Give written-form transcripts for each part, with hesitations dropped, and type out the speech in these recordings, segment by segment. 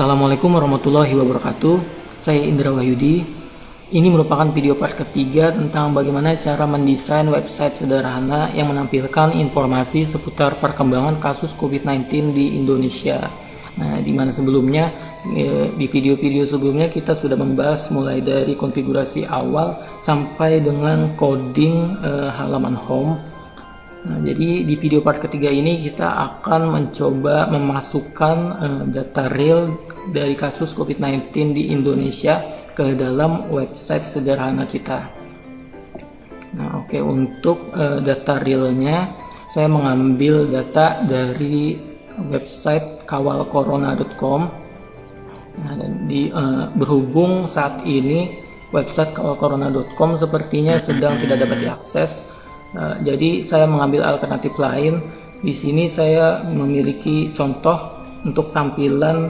Assalamualaikum warahmatullahi wabarakatuh. Saya Indra Wahyudi. Ini merupakan video part ketiga tentang bagaimana cara mendesain website sederhana yang menampilkan informasi seputar perkembangan kasus COVID-19 di Indonesia. Nah, di mana sebelumnya di video-video sebelumnya kita sudah membahas mulai dari konfigurasi awal sampai dengan coding halaman home. Nah, jadi di video part ketiga ini kita akan mencoba memasukkan data real dari kasus COVID-19 di Indonesia ke dalam website sederhana kita. Nah, oke, untuk data realnya saya mengambil data dari website kawalcorona.com. Nah, dan berhubung saat ini website kawalcorona.com sepertinya sedang tidak dapat diakses. Jadi saya mengambil alternatif lain. Di sini saya memiliki contoh untuk tampilan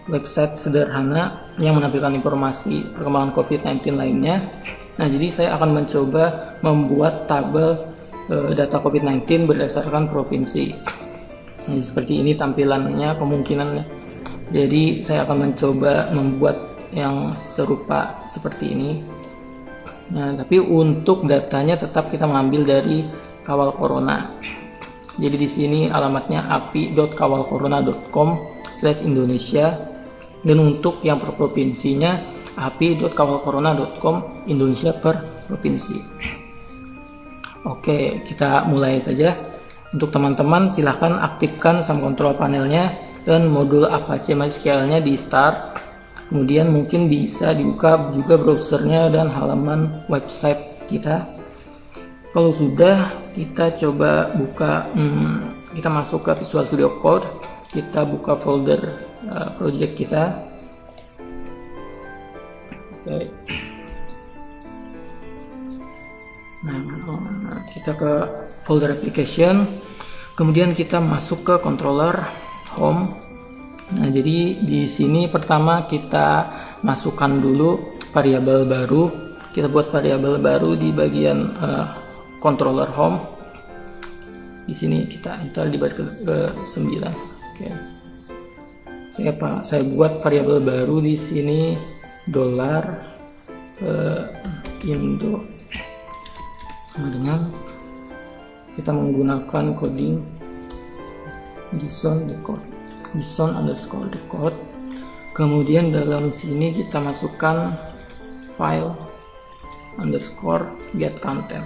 website sederhana yang menampilkan informasi perkembangan COVID-19 lainnya. Nah, jadi saya akan mencoba membuat tabel data COVID-19 berdasarkan provinsi. Nah, seperti ini tampilannya kemungkinannya. Jadi saya akan mencoba membuat yang serupa seperti ini. Nah, tapi untuk datanya tetap kita mengambil dari Kawal Corona. Jadi di sini alamatnya api.kawalcorona.com/Indonesia, dan untuk yang per provinsinya api.kawalcorona.com Indonesia per provinsi. Oke, kita mulai saja. Untuk teman-teman silahkan aktifkan SAM control panelnya dan modul Apache MySQL-nya di start. Kemudian mungkin bisa dibuka juga browsernya dan halaman website kita. Kalau sudah, kita coba buka, kita masuk ke Visual Studio Code, kita buka folder project kita. Oke. Nah, kita ke folder application, kemudian kita masuk ke controller home. Nah, jadi di sini pertama kita masukkan dulu variabel baru. Kita buat variabel baru di bagian controller home. Di sini kita enter di baris ke-9. Oke. Saya buat variabel baru di sini $Indo. Dengan kita menggunakan coding JSON_decode. Kemudian dalam sini kita masukkan file _get content.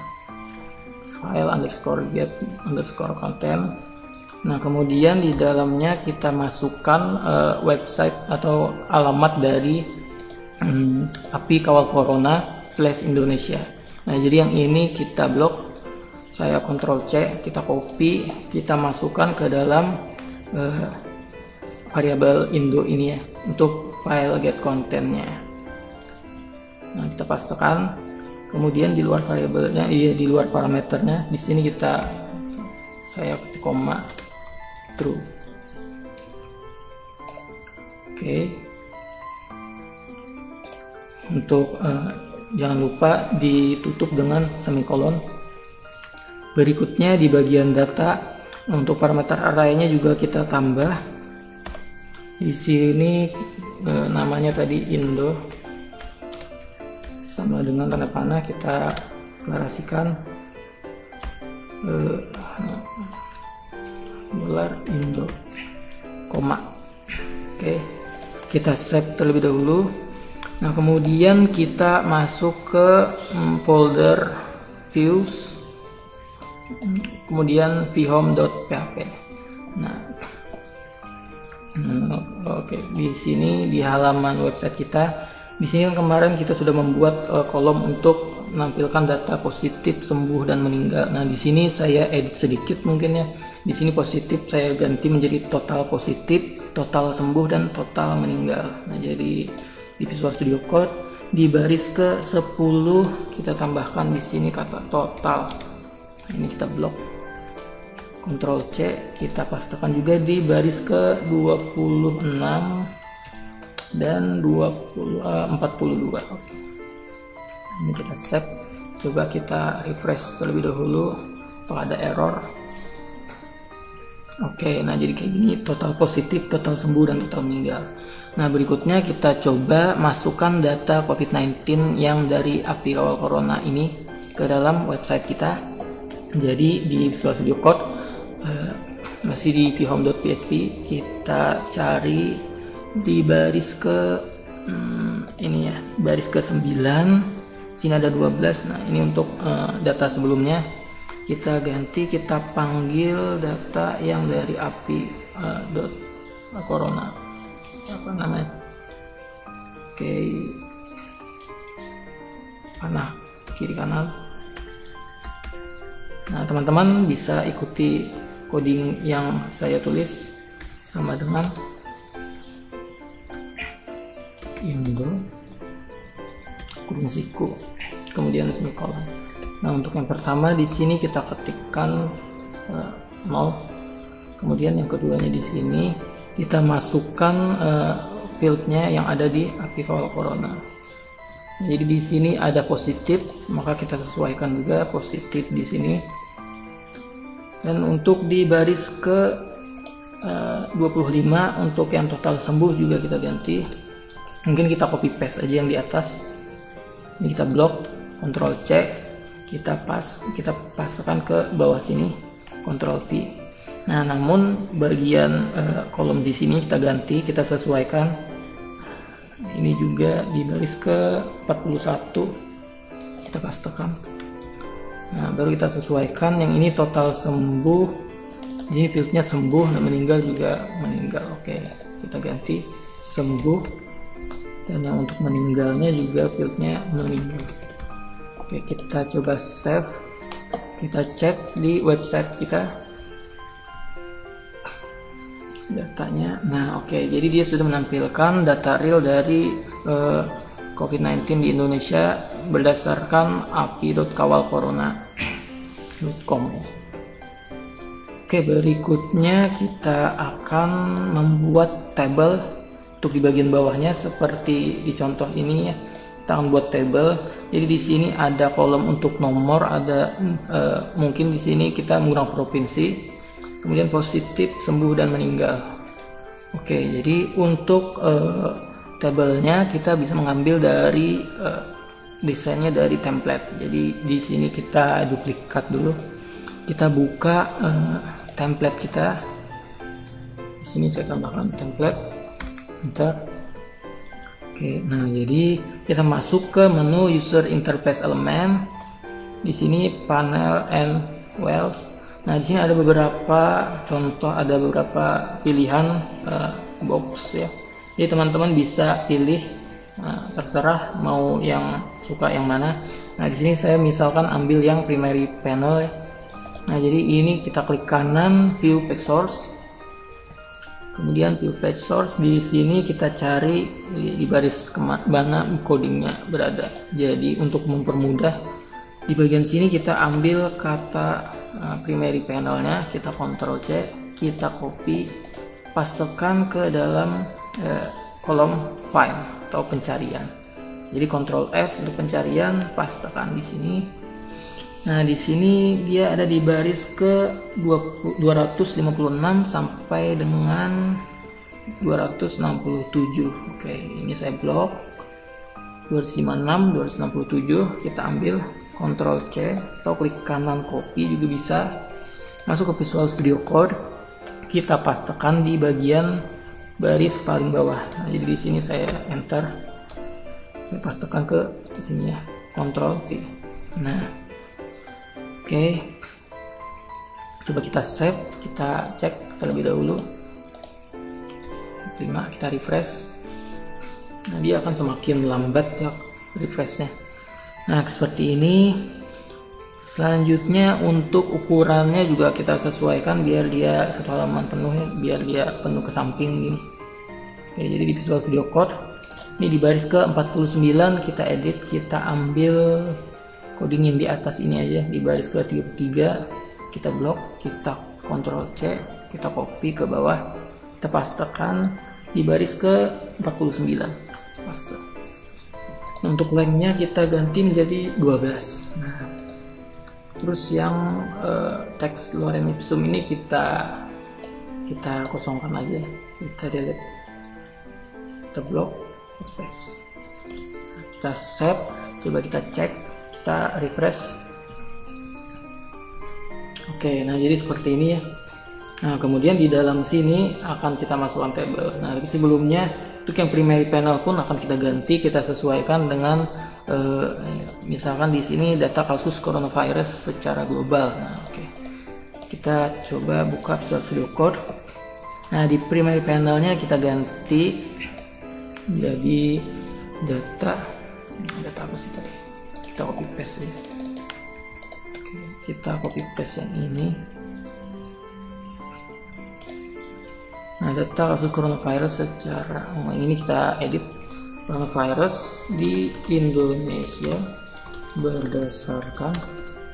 Nah, kemudian di dalamnya kita masukkan website atau alamat dari API Kawal Corona/Indonesia. Nah, jadi yang ini kita blok. Saya Ctrl C, kita copy, kita masukkan ke dalam variabel Indo ini ya, untuk file get contentnya. Nah, kita pastekan. Kemudian di luar variabelnya, di luar parameternya, di sini saya ketik koma true. Oke. Untuk jangan lupa ditutup dengan semikolon. Berikutnya di bagian data, untuk parameter array-nya juga kita tambah. Di sini namanya tadi Indo, sama dengan tanda panah kita deklarasikan $Indo, koma. Oke, kita save terlebih dahulu. Nah, kemudian kita masuk ke folder views, kemudian vhome.php. Oke, di sini di halaman website kita, di sini kan kemarin kita sudah membuat kolom untuk menampilkan data positif, sembuh, dan meninggal. Nah, di sini saya edit sedikit mungkin ya. Di sini positif saya ganti menjadi total positif, total sembuh, dan total meninggal. Nah, jadi di Visual Studio Code di baris ke-10 kita tambahkan di sini kata total. Nah, ini kita blok. Ctrl C, kita pastekan juga di baris ke-26 dan 42. Oke. Ini kita save. Coba kita refresh terlebih dahulu. Apakah ada error? Oke, nah jadi kayak gini, total positif, total sembuh, dan total meninggal. Nah berikutnya kita coba masukkan data COVID-19 yang dari API Kawal Corona ini ke dalam website kita. Jadi di Visual Studio Code masih di vhome.php, kita cari di baris ke ini ya, baris ke 9, sini ada 12. Nah ini untuk data sebelumnya. Kita ganti, kita panggil data yang dari API corona, apa namanya, oke, panah kiri kanan. Nah teman-teman bisa ikuti coding yang saya tulis sama dengan Indo kurung siku, kemudian semikolon. Nah untuk yang pertama di sini kita ketikkan 0, kemudian yang keduanya di sini kita masukkan fieldnya yang ada di API Kawal Corona. Jadi di sini ada positif, maka kita sesuaikan juga positif di sini. Dan untuk di baris ke 25 untuk yang total sembuh juga kita ganti. Mungkin kita copy paste aja yang di atas. Ini kita blok, Ctrl C. kita pastekan ke bawah sini, Ctrl V. Nah namun bagian kolom di sini kita ganti, kita sesuaikan. Ini juga di baris ke 41 kita pastekan. Nah baru kita sesuaikan. Yang ini total sembuh, jadi fieldnya sembuh, dan meninggal juga meninggal. Oke, kita ganti sembuh, dan yang untuk meninggalnya juga fieldnya meninggal. Oke, kita coba save, kita cek di website kita datanya. Nah oke, jadi dia sudah menampilkan data real dari COVID-19 di Indonesia berdasarkan api.kawalcorona.com ya. Oke, berikutnya kita akan membuat tabel untuk di bagian bawahnya seperti di contoh ini ya. Kita akan buat tabel. Jadi di sini ada kolom untuk nomor, ada mungkin di sini kita menggunakan provinsi, kemudian positif, sembuh, dan meninggal. Oke, jadi untuk tabelnya kita bisa mengambil dari desainnya dari template. Jadi di sini kita duplikat dulu, kita buka template kita. Di sini saya tambahkan template, enter. Oke, nah jadi kita masuk ke menu user interface element. Di sini panel and wells. Nah di sini ada beberapa contoh, ada beberapa pilihan box ya. Jadi teman-teman bisa pilih, terserah mau yang suka yang mana. Nah di sini saya misalkan ambil yang primary panel ya. Nah jadi ini kita klik kanan, view page source. Kemudian view page source, di sini kita cari di baris mana codingnya berada. Jadi untuk mempermudah, di bagian sini kita ambil kata primary panelnya, kita Ctrl C, kita copy, pastekan ke dalam kolom file atau pencarian. Jadi Ctrl F untuk pencarian, pastekan di sini. Nah di sini dia ada di baris ke 256 sampai dengan 267. Oke, ini saya blok 256, 267. Kita ambil Ctrl C atau klik kanan copy juga bisa. Masuk ke Visual Studio Code, kita pastekan di bagian baris paling bawah. Nah, jadi di sini saya enter, saya pastekan ke sini ya, Ctrl V. Nah. Oke, coba kita save, kita cek terlebih dahulu. 5, kita refresh. Nah dia akan semakin lambat ya refreshnya. Nah seperti ini. Selanjutnya untuk ukurannya juga kita sesuaikan biar dia satu halaman penuh ya, biar dia penuh ke samping gini. Oke, jadi di Visual Studio Code ini di baris ke 49 kita edit, kita ambil coding yang di atas ini aja, di baris ke 33 kita blok, kita Ctrl C, kita copy ke bawah, kita pastekan di baris ke 49 paste. Nah, untuk lengthnya kita ganti menjadi 12. Nah, terus yang teks lorem ipsum ini kita kita kosongkan aja, kita delete, kita blok, space, kita save, coba kita cek, kita refresh. Oke, nah jadi seperti ini ya. Nah kemudian di dalam sini akan kita masukkan table. Nah tapi sebelumnya untuk yang primary panel pun akan kita ganti, kita sesuaikan dengan misalkan di sini data kasus coronavirus secara global. Nah oke, kita coba buka Visual Studio Code. Nah di primary panelnya kita ganti jadi data apa sih tadi, kita copy paste ya. Oke, kita copy paste yang ini. Nah data kasus coronavirus secara ini kita edit, coronavirus di Indonesia berdasarkan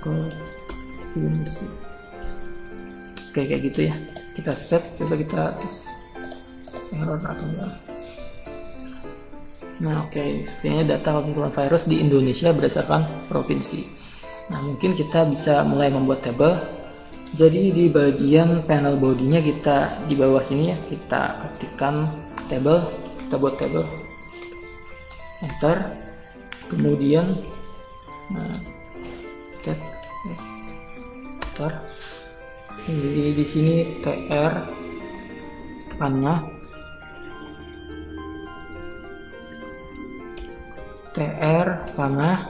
provinsi. Oke, kayak gitu ya, kita save, coba kita tes error atau enggak. Nah oke, sepertinya data kasus coronavirus di Indonesia berdasarkan provinsi. Nah mungkin kita bisa mulai membuat table. Jadi di bagian panel bodinya kita di bawah sini ya, kita ketikkan table, kita buat table, enter, kemudian tab, enter. Jadi di sini tr panah,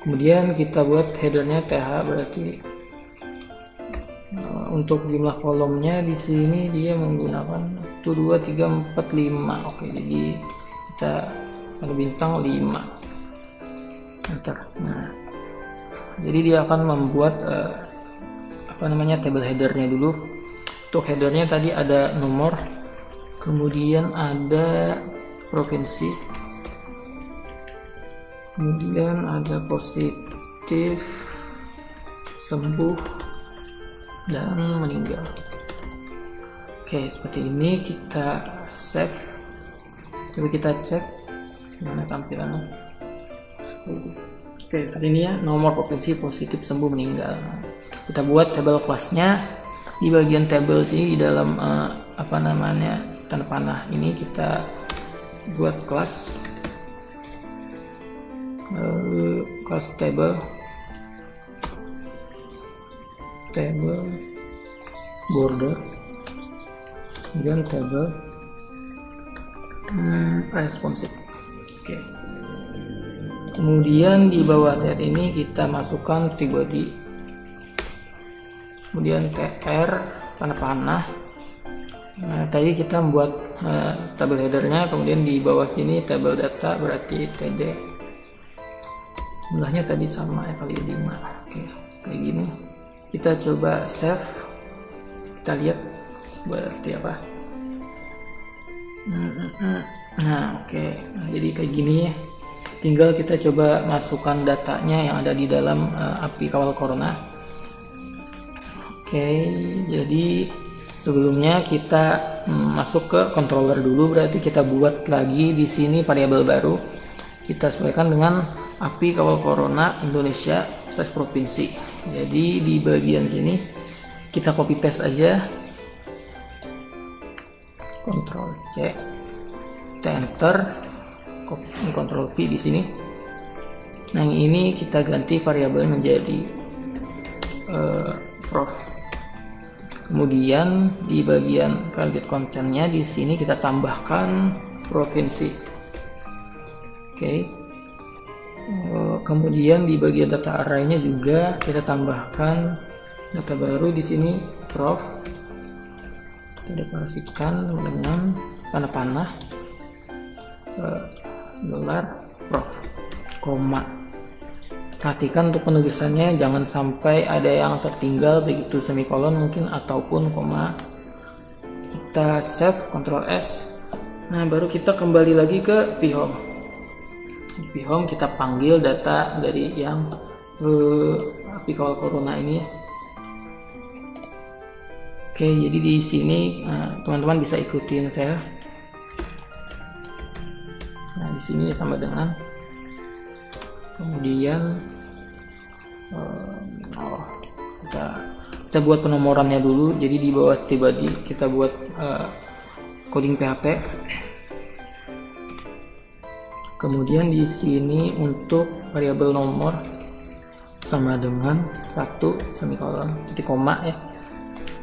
kemudian kita buat headernya th, berarti untuk jumlah kolomnya di sini dia menggunakan 1, 2, 3, 4, 5. Oke, jadi kita ada bintang 5. Enter. Nah, jadi dia akan membuat table headernya dulu. Untuk headernya tadi ada nomor, kemudian ada provinsi, kemudian ada positif, sembuh, dan meninggal. Oke, seperti ini kita save. Coba kita cek mana tampilannya. Oke, seperti ini ya, nomor provinsi, positif, sembuh, meninggal. Kita buat table kelasnya di bagian table sini, di dalam tanda panah ini kita buat kelas, kelas table border, kemudian table responsive. Oke. Kemudian di bawah tab ini kita masukkan body, kemudian tr tanda panah. Nah, tadi kita membuat table headernya, kemudian di bawah sini table data, berarti td, jumlahnya tadi sama ya, kali 5. Oke, kayak gini. Kita coba save, kita lihat seperti apa. Nah oke, nah, jadi kayak gini ya, tinggal kita coba masukkan datanya yang ada di dalam API kawal corona. Oke, jadi sebelumnya kita masuk ke controller dulu, berarti kita buat lagi di sini variabel baru, kita sesuaikan dengan API kawal corona Indonesia / provinsi. Jadi di bagian sini kita copy paste aja, Ctrl C, kita enter, Ctrl V di sini. Nah ini kita ganti variabel menjadi prof. Kemudian di bagian target kontennya di sini kita tambahkan provinsi. Oke. Kemudian di bagian data arraynya juga kita tambahkan data baru di sini, prof. Kita deklarasikan dengan tanda panah $prof, koma. Perhatikan untuk penulisannya jangan sampai ada yang tertinggal, begitu semikolon mungkin ataupun koma. Kita save, Ctrl S. Nah baru kita kembali lagi ke vHome. Di home kita panggil data dari yang API kawal corona ini. Oke, jadi di sini teman-teman bisa ikutin saya. Nah di sini sama dengan, kemudian kita kita buat penomorannya dulu. Jadi di bawah tibadi kita buat coding PHP. Kemudian di sini untuk variabel nomor sama dengan 1 semikolon titik koma ya.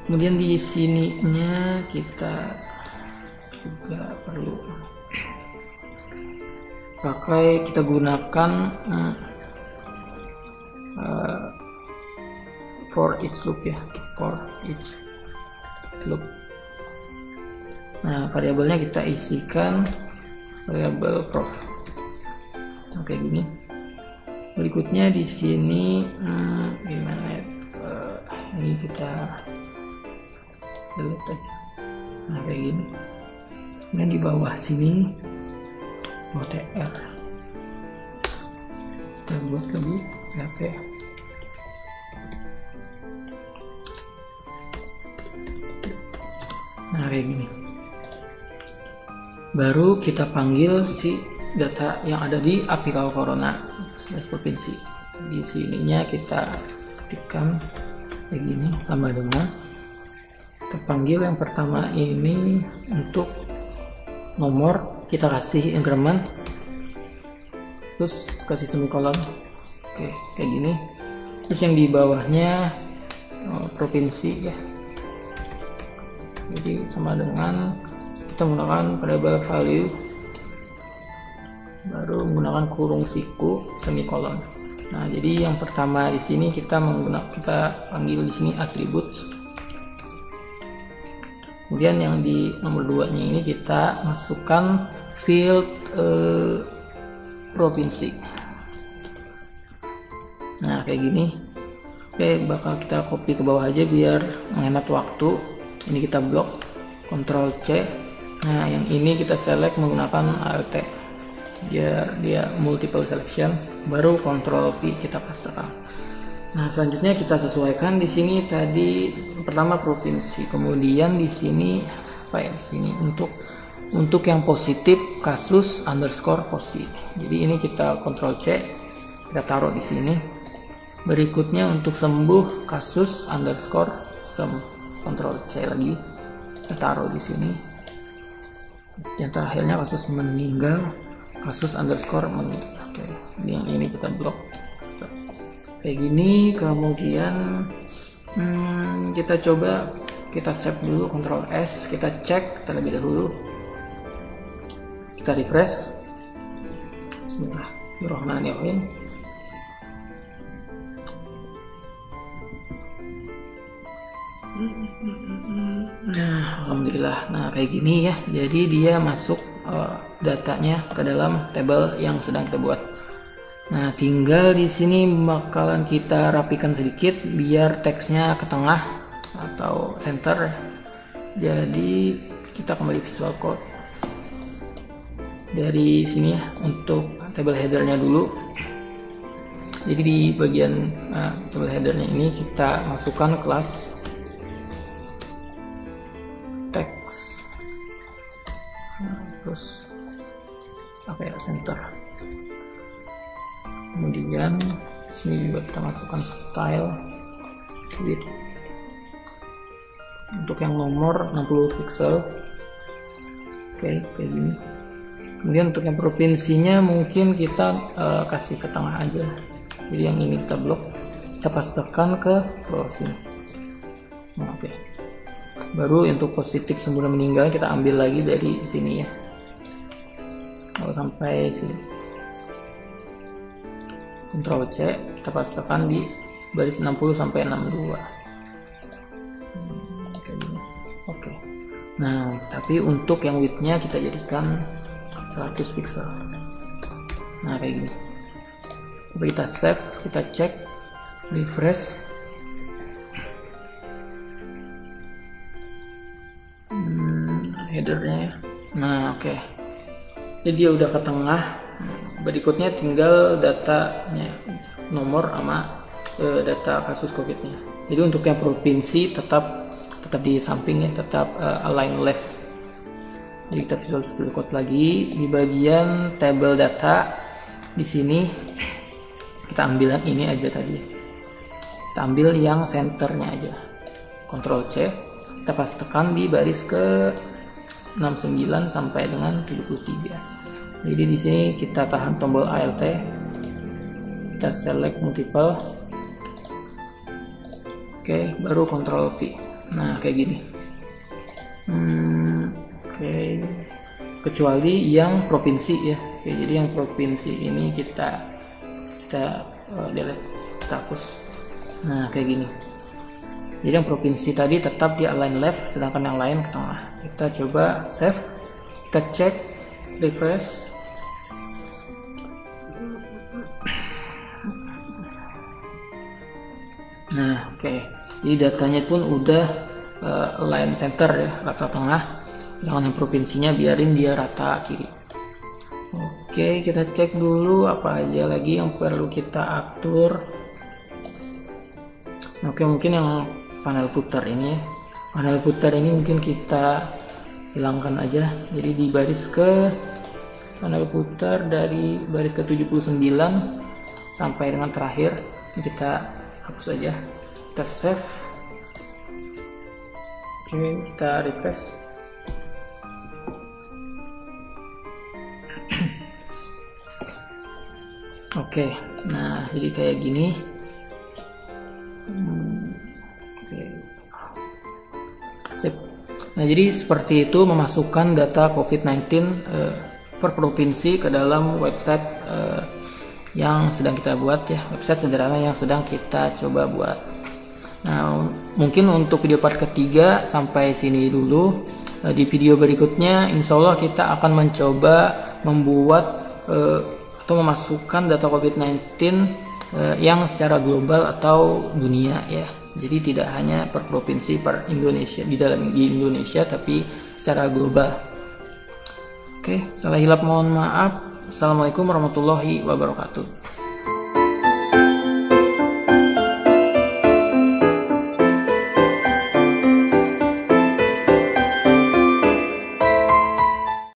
Kemudian di sininya kita juga perlu kita gunakan for each loop ya, for each loop. Nah, variabelnya kita isikan variabel prof. Kayak gini. Berikutnya di sini gimana ya? Ini kita delete aja. Nah, kayak gini. Kemudian di bawah sini OTR. Kita buat lagi PHP. Nah, kayak gini. Baru kita panggil si data yang ada di API Kawah Corona provinsi. Di sininya kita ketikkan kayak gini, sama dengan kita panggil yang pertama ini untuk nomor, kita kasih increment, terus kasih semikolon. Oke, kayak gini. Terus yang di bawahnya provinsi ya. Jadi sama dengan kita menggunakan variable value, baru menggunakan kurung siku semikolon. Nah, jadi yang pertama di sini kita panggil di sini atribut. Kemudian yang di nomor 2-nya ini kita masukkan field provinsi. Nah, kayak gini. Oke, bakal kita copy ke bawah aja biar menghemat waktu. Ini kita blok, Ctrl C. Nah, yang ini kita select menggunakan Alt biar dia multiple selection, baru Ctrl V kita pastekan. Nah, selanjutnya kita sesuaikan di sini tadi pertama provinsi, kemudian di sini apa ya, di sini untuk yang positif kasus underscore posi. Jadi ini kita Ctrl C, kita taruh di sini. Berikutnya untuk sembuh kasus underscore sem, Ctrl C lagi, kita taruh di sini. Yang terakhirnya kasus meninggal, kasus underscore meninggal. Oke, yang ini kita blok. Kayak gini. Kemudian kita coba, kita save dulu, Ctrl S, kita cek terlebih dahulu, kita refresh. Bismillahirrahmanirrahim. Nah, alhamdulillah. Nah, kayak gini ya. Jadi dia masuk datanya ke dalam tabel yang sedang kita buat. Nah, tinggal di sini bakalan kita rapikan sedikit biar teksnya ke tengah atau center. Jadi kita kembali Visual Code. Dari sini ya, untuk tabel headernya dulu. Jadi di bagian tabel headernya ini kita masukkan kelas teks, terus apa ya, center. Kemudian sini juga kita masukkan style width. Untuk yang nomor 60 pixel. Oke, kayak gini. Kemudian untuk yang provinsinya mungkin kita kasih ke tengah aja. Jadi yang ini kita blok, kita pastekan ke bawah sini. Nah, oke. Baru untuk positif sebelum meninggal kita ambil lagi dari sini ya. Kalau sampai sini. Ctrl C, kita pastekan di baris 60 sampai 62. Kayak gini. Oke. Nah, tapi untuk yang width-nya kita jadikan 100 pixel. Nah, kayak gini. Coba kita save, kita cek, refresh. Headernya ya. Nah, oke. Jadi dia udah ke tengah. Berikutnya tinggal datanya, nomor sama data kasus COVID-nya. Jadi untuk yang provinsi tetap di samping ya, tetap align left. Jadi kita Visual Studio Code lagi di bagian table data. Di sini kita ambil yang ini aja tadi. Kita ambil yang centernya aja. Ctrl C, kita pastekan di baris ke 69 sampai dengan 73. Jadi di sini kita tahan tombol Alt, kita select multiple, oke, baru Ctrl V. Nah kayak gini. Oke, kecuali yang provinsi ya. Oke, jadi yang provinsi ini kita delete, kita hapus. Nah kayak gini. Jadi yang provinsi tadi tetap di align left, sedangkan yang lain ke tengah. Kita coba save, kita cek, refresh. Nah oke, jadi datanya pun udah align center ya, rata tengah. Yang provinsinya biarin dia rata kiri. Oke, kita cek dulu apa aja lagi yang perlu kita atur. Oke, mungkin yang panel putar ini ya. Panel putar ini mungkin kita hilangkan aja. Jadi di baris ke panel putar dari baris ke 79 sampai dengan terakhir kita hapus aja. Kita save. Oke, kita refresh. Oke, nah jadi kayak gini. Sip. Nah jadi seperti itu memasukkan data COVID-19 per provinsi ke dalam website yang sedang kita buat ya, website sederhana yang sedang kita coba buat. Nah mungkin untuk video part ketiga sampai sini dulu. Di video berikutnya insya Allah kita akan mencoba membuat atau memasukkan data COVID-19 yang secara global atau dunia ya. Jadi tidak hanya per provinsi, per Indonesia, di Indonesia, tapi secara global. Oke, salah hilap mohon maaf. Assalamualaikum warahmatullahi wabarakatuh.